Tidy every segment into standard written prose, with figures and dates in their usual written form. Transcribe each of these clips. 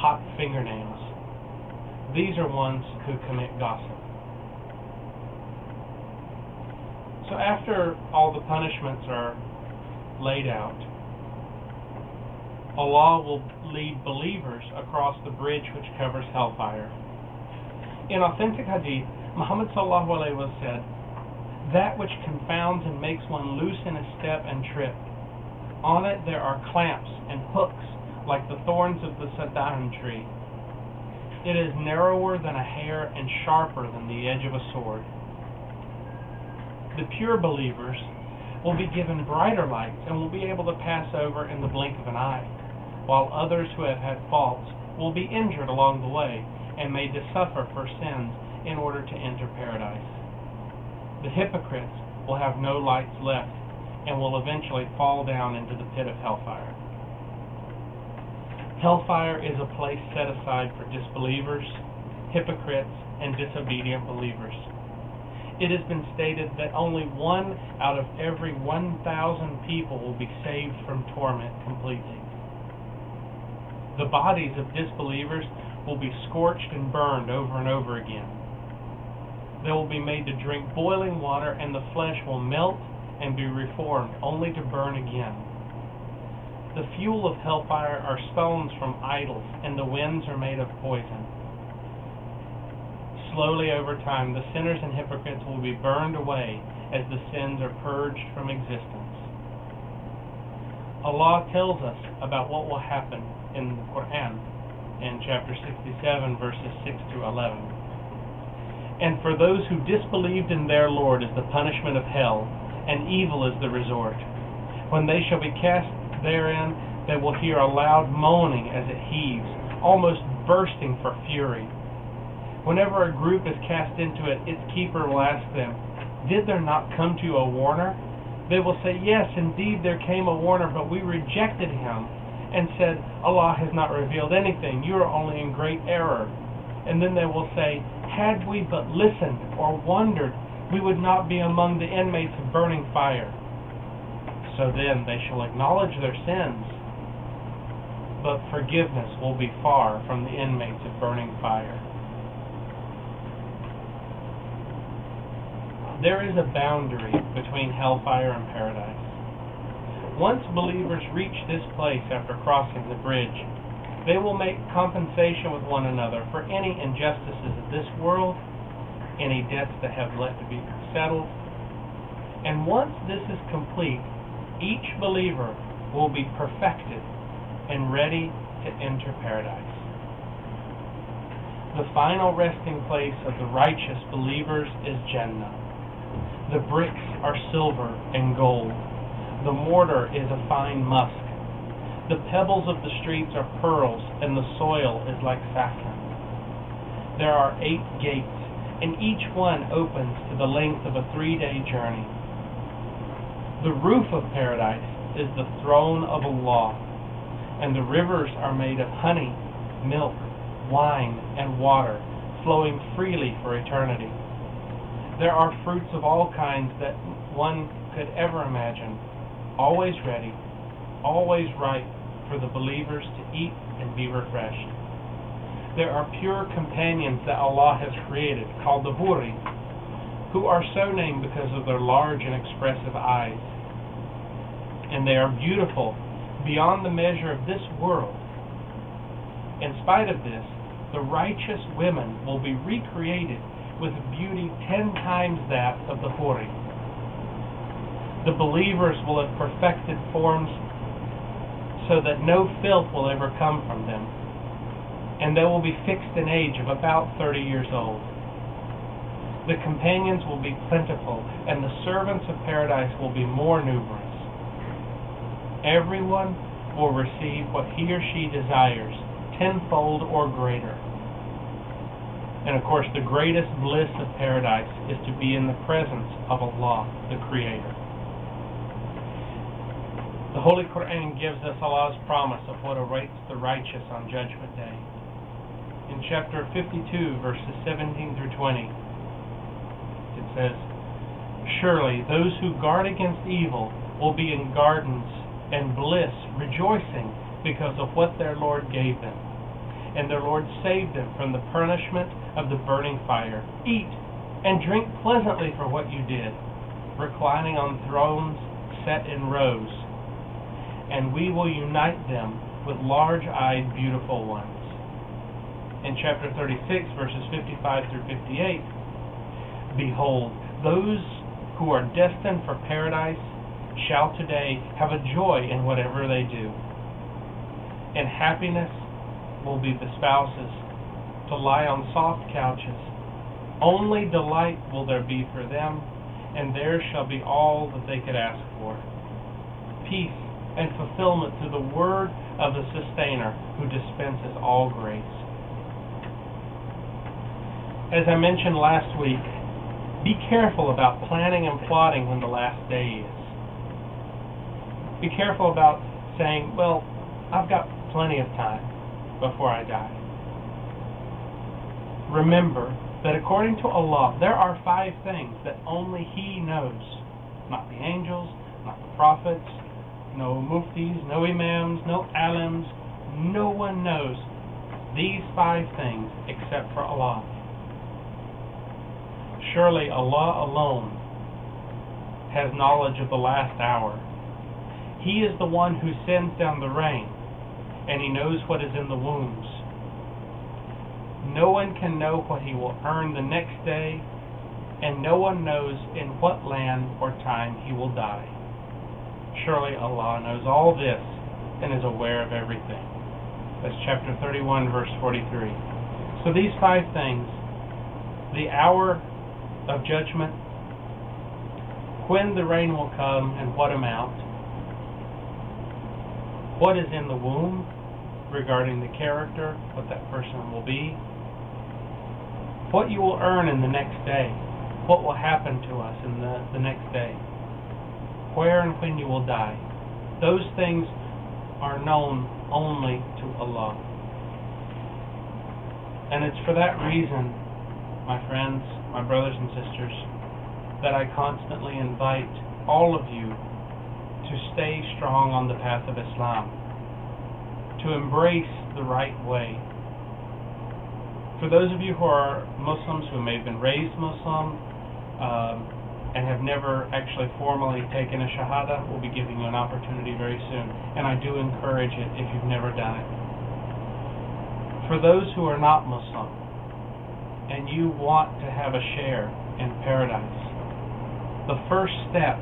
hot fingernails. These are ones who commit gossip. So after all the punishments are laid out, Allah will lead believers across the bridge which covers hellfire. In authentic hadith, Muhammad sallallahu alaihi wasallam said, "That which confounds and makes one loose in a step and trip. On it there are clamps and hooks like the thorns of the sadan tree. It is narrower than a hair and sharper than the edge of a sword." The pure believers will be given brighter lights and will be able to pass over in the blink of an eye, while others who have had faults will be injured along the way and made to suffer for sins in order to enter paradise. The hypocrites will have no lights left and will eventually fall down into the pit of hellfire. Hellfire is a place set aside for disbelievers, hypocrites, and disobedient believers. It has been stated that only 1 out of every 1,000 people will be saved from torment completely. The bodies of disbelievers will be scorched and burned over and over again. They will be made to drink boiling water, and the flesh will melt and be reformed, only to burn again. The fuel of hellfire are stones from idols, and the winds are made of poison. Slowly over time, the sinners and hypocrites will be burned away as the sins are purged from existence. Allah tells us about what will happen in the Qur'an in chapter 67, verses 6 through 11. "And for those who disbelieved in their Lord is the punishment of hell, and evil is the resort. When they shall be cast therein, they will hear a loud moaning as it heaves, almost bursting for fury. Whenever a group is cast into it, its keeper will ask them, 'Did there not come to you a warner?' They will say, 'Yes, indeed there came a warner, but we rejected him and said, Allah has not revealed anything. You are only in great error.' And then they will say, 'Had we but listened or wondered, we would not be among the inmates of burning fire.' So then they shall acknowledge their sins, but forgiveness will be far from the inmates of burning fire." There is a boundary between hellfire and paradise. Once believers reach this place after crossing the bridge, they will make compensation with one another for any injustices of this world, any debts that have left to be settled. And once this is complete, each believer will be perfected and ready to enter paradise. The final resting place of the righteous believers is Jannah. The bricks are silver and gold. The mortar is a fine musk. The pebbles of the streets are pearls, and the soil is like saffron. There are 8 gates, and each one opens to the length of a 3-day journey. The roof of paradise is the throne of Allah, and the rivers are made of honey, milk, wine, and water, flowing freely for eternity. There are fruits of all kinds that one could ever imagine, always ready, always ripe for the believers to eat and be refreshed. There are pure companions that Allah has created, called the Huri, who are so named because of their large and expressive eyes. And they are beautiful beyond the measure of this world. In spite of this, the righteous women will be recreated with beauty 10 times that of the Huri. The believers will have perfected forms so that no filth will ever come from them, and they will be fixed in age of about 30 years old. The companions will be plentiful, and the servants of paradise will be more numerous. Everyone will receive what he or she desires, tenfold or greater. And of course, the greatest bliss of paradise is to be in the presence of Allah, the Creator. The Holy Qur'an gives us Allah's promise of what awaits the righteous on Judgment Day. In chapter 52, verses 17 through 20, it says, "Surely those who guard against evil will be in gardens and bliss, rejoicing because of what their Lord gave them. and their Lord saved them from the punishment of the burning fire. Eat and drink pleasantly for what you did, reclining on thrones set in rows, and we will unite them with large-eyed, beautiful ones. In chapter 36, verses 55 through 58, behold, those who are destined for paradise shall today have a joy in whatever they do. And happiness will be the spouses, to lie on soft couches. Only delight will there be for them, and theirs shall be all that they could ask for. Peace and fulfillment through the word of the Sustainer, who dispenses all grace. As I mentioned last week, be careful about planning and plotting when the last day is. Be careful about saying, well, I've got plenty of time before I die. Remember that according to Allah, there are 5 things that only He knows. Not the angels, not the prophets, no muftis, no imams, no alims. No one knows these 5 things except for Allah. Surely Allah alone has knowledge of the last hour. He is the one who sends down the rain, and He knows what is in the wombs. No one can know what he will earn the next day, and no one knows in what land or time he will die. Surely Allah knows all this and is aware of everything. That's chapter 31, verse 43. So these 5 things: the hour of judgment, when the rain will come and what amount, what is in the womb regarding the character, what that person will be, what you will earn in the next day, what will happen to us in the next day, where and when you will die. Those things are known only to Allah. And it's for that reason, my friends, my brothers and sisters, that I constantly invite all of you to stay strong on the path of Islam, to embrace the right way. For those of you who are Muslims, who may have been raised Muslim and have never actually formally taken a Shahada, we'll be giving you an opportunity very soon, and I do encourage it if you've never done it. For those who are not Muslim, and you want to have a share in paradise, the first step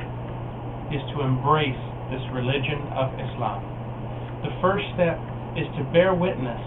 is to embrace this religion of Islam. The first step is to bear witness